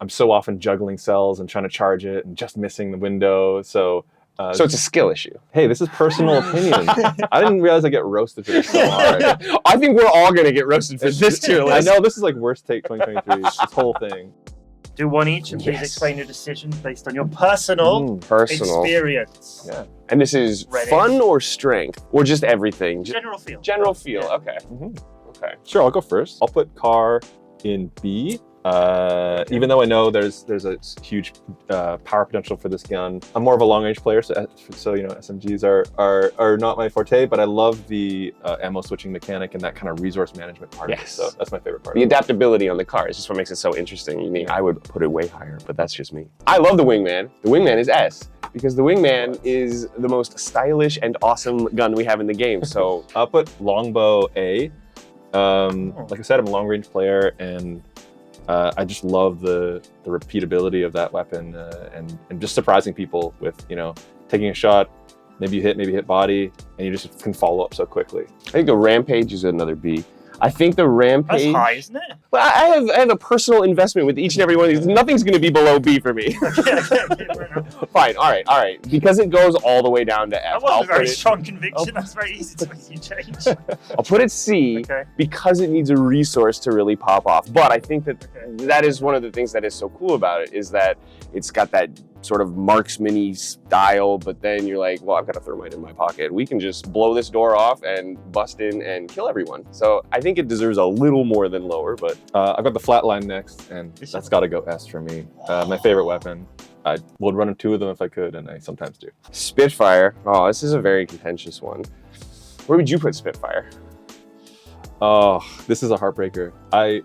I'm so often juggling cells and trying to charge it and just missing the window. So it's a skill issue. Hey, this is personal opinion. I didn't realize I get roasted for this so hard. I think we're all gonna get roasted for this tier list. I know this is like worst take 2023. This whole thing. Do one each and please explain your decision based on your personal experience. Yeah. And this is fun or strength or just everything? General feel. General feel. Yeah. Okay. Okay. Sure, I'll go first. I'll put car in B. Even though I know there's a huge power potential for this gun, I'm more of a long range player, so SMGs are not my forte. But I love the ammo switching mechanic and that kind of resource management part of it. So that's my favorite part. The adaptability on the car is just what makes it so interesting. I mean, I would put it way higher, but that's just me. I love the Wingman. The Wingman is S because the Wingman is the most stylish and awesome gun we have in the game. So I'll put longbow A. Like I said, I'm a long range player and. I just love the repeatability of that weapon and just surprising people with, taking a shot, maybe you hit body, and you just can follow up so quickly. I think the Rampage is another B. I think the Rampage... That's high, isn't it? Well, I have a personal investment with each and every one of these. Nothing's going to be below B for me. Fine, all right. Because it goes all the way down to F. That was a very strong conviction. That's very easy to make you change. I'll put it C because it needs a resource to really pop off. But I think that is one of the things that is so cool about it is that it's got that sort of marksman-y style, but then you're like, well, I've got a thermite in my pocket. We can just blow this door off and bust in and kill everyone. So I think it deserves a little more than lower, but... I've got the flatline next, and that's got to go S for me. My favorite weapon. I would run 2 of them if I could, and I sometimes do. Spitfire. Oh, this is a very contentious one. Where would you put Spitfire? Oh, this is a heartbreaker. I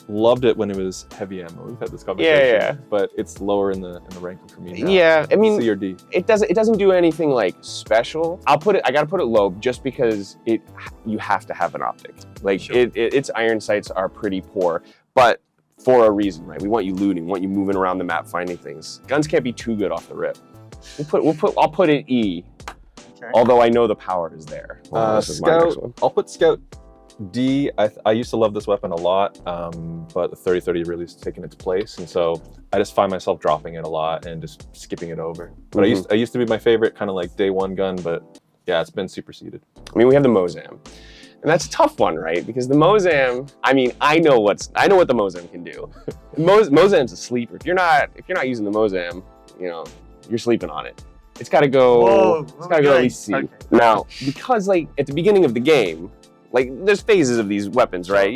loved it when it was heavy ammo. We've had this conversation. Yeah. But it's lower in the ranking for me now. Yeah, I mean, C or D. It doesn't do anything like special. I gotta put it low just because you have to have an optic. Like its iron sights are pretty poor, but for a reason, right? We want you looting, we want you moving around the map, finding things. Guns can't be too good off the rip. I'll put it E. Okay. Although I know the power is there. Scout. I'll put Scout D. I used to love this weapon a lot, but the 3030 really has taken its place, and so I just find myself dropping it a lot and just skipping it over. But I used to be my favorite kind of like day one gun, but yeah, it's been superseded. I mean, we have the Mozam. And that's a tough one, right? Because the Mozam, I mean, I know what the Mozam can do. Mozam's a sleeper. If you're not using the Mozam, you're sleeping on it. It's got to go. It's got to go at least C. Okay. Now, because like at the beginning of the game, like there's phases of these weapons, right?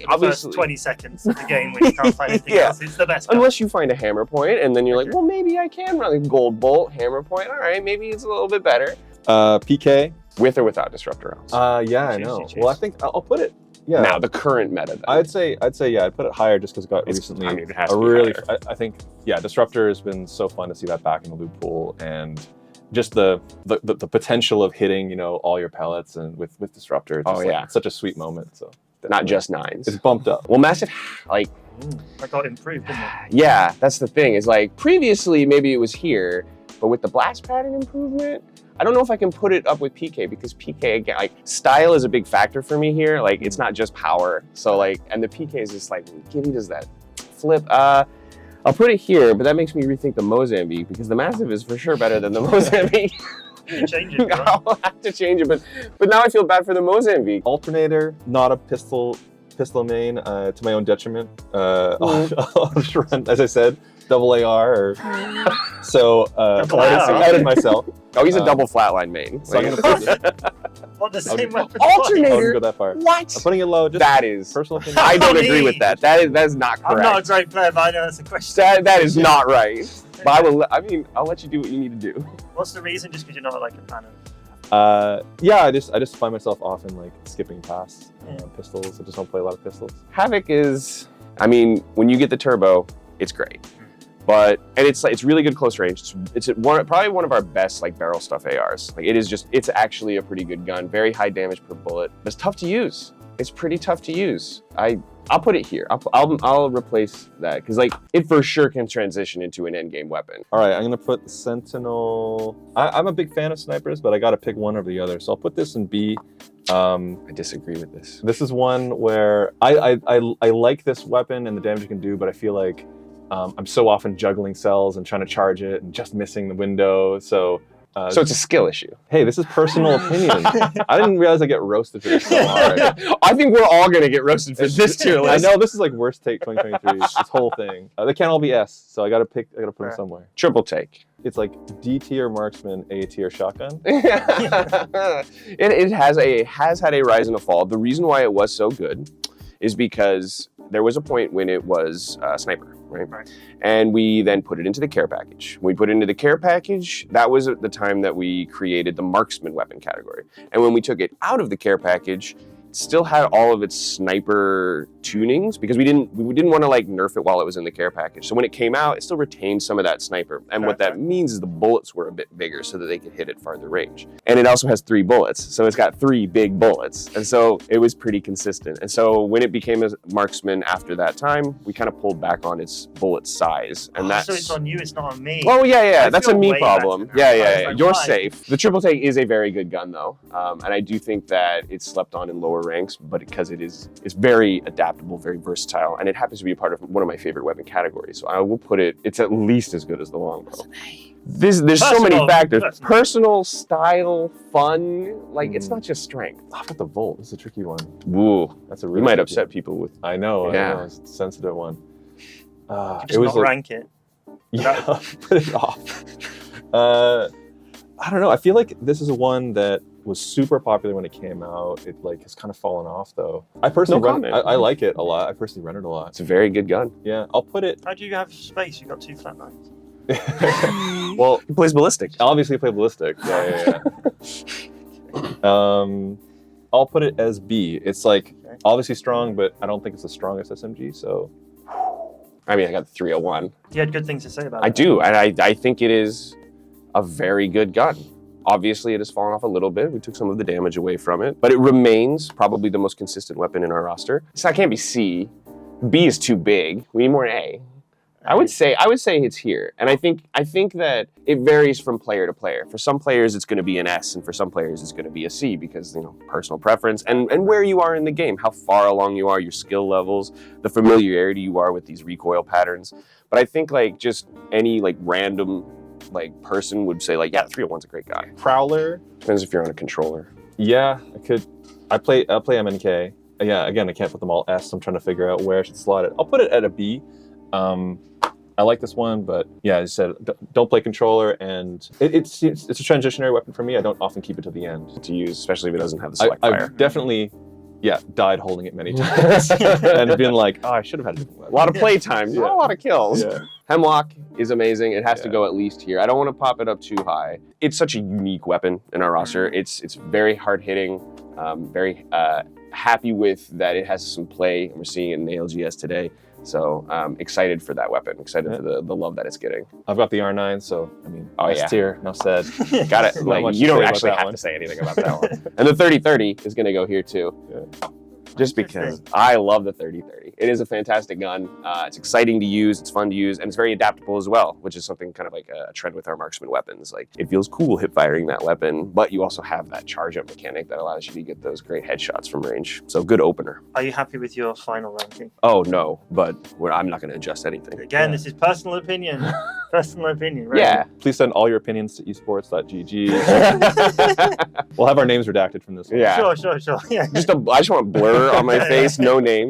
Obviously, 20 seconds of the game when you can't find anything else, it's the best. Unless you find a hammer point, and then you're like, well, maybe I can run a gold bolt hammer point. All right, maybe it's a little bit better. PK. With or without disruptor rounds? Yeah, I know. Well, I think I'll put it. Yeah. Now the current meta. Then. I'd say yeah. I'd put it higher just because it got recently it has to be higher. I think disruptor has been so fun to see that back in the loot pool and just the potential of hitting all your pellets and with disruptor. It's such a sweet moment. So not just 9s. It's bumped up. Well, massive that got improved, didn't it? Yeah, that's the thing. Is like previously maybe it was here, but with the blast pattern improvement. I don't know if I can put it up with PK because PK, again, like style is a big factor for me here. Like it's not just power. So like, and the PK is just like, Gibby does that flip. I'll put it here, but that makes me rethink the Mozambique because the Massive is for sure better than the Mozambique. You change it, right? I'll have to change it, but now I feel bad for the Mozambique. Alternator, not a pistol main, to my own detriment. I'll just run, as I said, double AR or so. I outed myself. Oh, he's a double flatline main. So I'm gonna put What the same weapon? Alternator. I wouldn't go that far. What? I'm putting it low. Just that is personal opinion. I don't agree with that. That is not correct. I'm not a great player, but I know that's a question. That is not right. But I'll let you do what you need to do. What's the reason? Just because you're not like a fan of? I just find myself often like skipping past pistols. I just don't play a lot of pistols. Havoc is, when you get the turbo, it's great. And it's really good close range. It's probably one of our best like barrel stuff ARs. Like it's actually a pretty good gun. Very high damage per bullet. But it's tough to use. It's pretty tough to use. I'll put it here. I'll replace that because like it for sure can transition into an end game weapon. All right, I'm gonna put the Sentinel. I'm a big fan of snipers, but I gotta pick one over the other. So I'll put this in B. I disagree with this. This is one where I like this weapon and the damage it can do, but I feel like I'm so often juggling cells and trying to charge it and just missing the window. So it's a skill issue. Hey, this is personal opinion. I didn't realize I get roasted for this so hard. I think we're all going to get roasted for this tier list. I know, this is like worst take 2023, this whole thing. They can't all be S, so I gotta put them somewhere. Triple take. It's like D tier marksman, A tier shotgun. It has had a rise and a fall. The reason why it was so good is because there was a point when it was sniper, right? And we then put it into the care package. We put it into the care package, that was at the time that we created the marksman weapon category. And when we took it out of the care package, it still had all of its sniper tunings because we didn't want to like nerf it while it was in the care package. So when it came out, it still retained some of that sniper. And what that means is the bullets were a bit bigger so that they could hit at farther range. And it also has 3 bullets. So it's got 3 big bullets. And so it was pretty consistent. And so when it became a marksman after that time, we kind of pulled back on its bullet size. And so it's on you, it's not on me. Oh yeah. That's a me problem. Yeah. Like, You're why? safe. The triple take is a very good gun though. And I do think that it's slept on in lower ranks, but because it's very adaptable, very versatile, and it happens to be a part of one of my favorite weapon categories. So I will put it's at least as good as the longbow. There's so many factors. Personal, style, fun. Like it's not just strength. I've got the Volt. This is a tricky one. Ooh, that's a really. You might upset people with. I know. It's a sensitive one. Just it was not rank it. Yeah, put it off. I don't know. I feel like this is one that was super popular when it came out. It like has kind of fallen off though. I personally I like it a lot. I personally run it a lot. It's a very good gun. Yeah, I'll put it. How do you have space? You got 2 flatlines. Well, he plays ballistic. Obviously, play ballistic. Yeah. I'll put it as B. It's like obviously strong, but I don't think it's the strongest SMG. So, I mean, I got the 301. You had good things to say about it. I do, and I think it is a very good gun. Obviously, it has fallen off a little bit. We took some of the damage away from it, but it remains probably the most consistent weapon in our roster. So I can't be C. B is too big. We need more A. I would say it's here, and I think that it varies from player to player. For some players, it's going to be an S, and for some players, it's going to be a C because personal preference and where you are in the game, how far along you are, your skill levels, the familiarity you are with these recoil patterns. But I think like just any like random like person would say like, yeah, 301's a great guy. Prowler depends if you're on a controller. Yeah, I could. I play MNK. Yeah, again, I can't put them all S. So I'm trying to figure out where I should slot it. I'll put it at a B. I like this one, but yeah, as I said, don't play controller, and it's a transitionary weapon for me. I don't often keep it to the end to use, especially if it doesn't have the select fire. I've definitely, died holding it many times and been like, oh, I should have had a different weapon. A lot of play time, not a lot of kills. Yeah. Hemlock is amazing. It has to go at least here. I don't want to pop it up too high. It's such a unique weapon in our roster. It's very hard hitting, very happy with that it has some play, and we're seeing it in the LGS today. So excited for that weapon, excited for the love that it's getting. I've got the R9, so I mean, S tier, enough said. Got it. Like, you don't actually have to say anything about that one. And the 3030 is going to go here too. Yeah. Just because I love the 3030. It is a fantastic gun. It's exciting to use, it's fun to use, and it's very adaptable as well, which is something kind of like a trend with our marksman weapons. Like, it feels cool hip firing that weapon, but you also have that charge up mechanic that allows you to get those great headshots from range. So good opener. Are you happy with your final ranking? Oh no, but I'm not going to adjust anything. Again, this is personal opinion. Personal opinion, right? Yeah. Please send all your opinions to esports.gg. We'll have our names redacted from this one. Yeah. Sure. Yeah. I just want blur on my face, no names.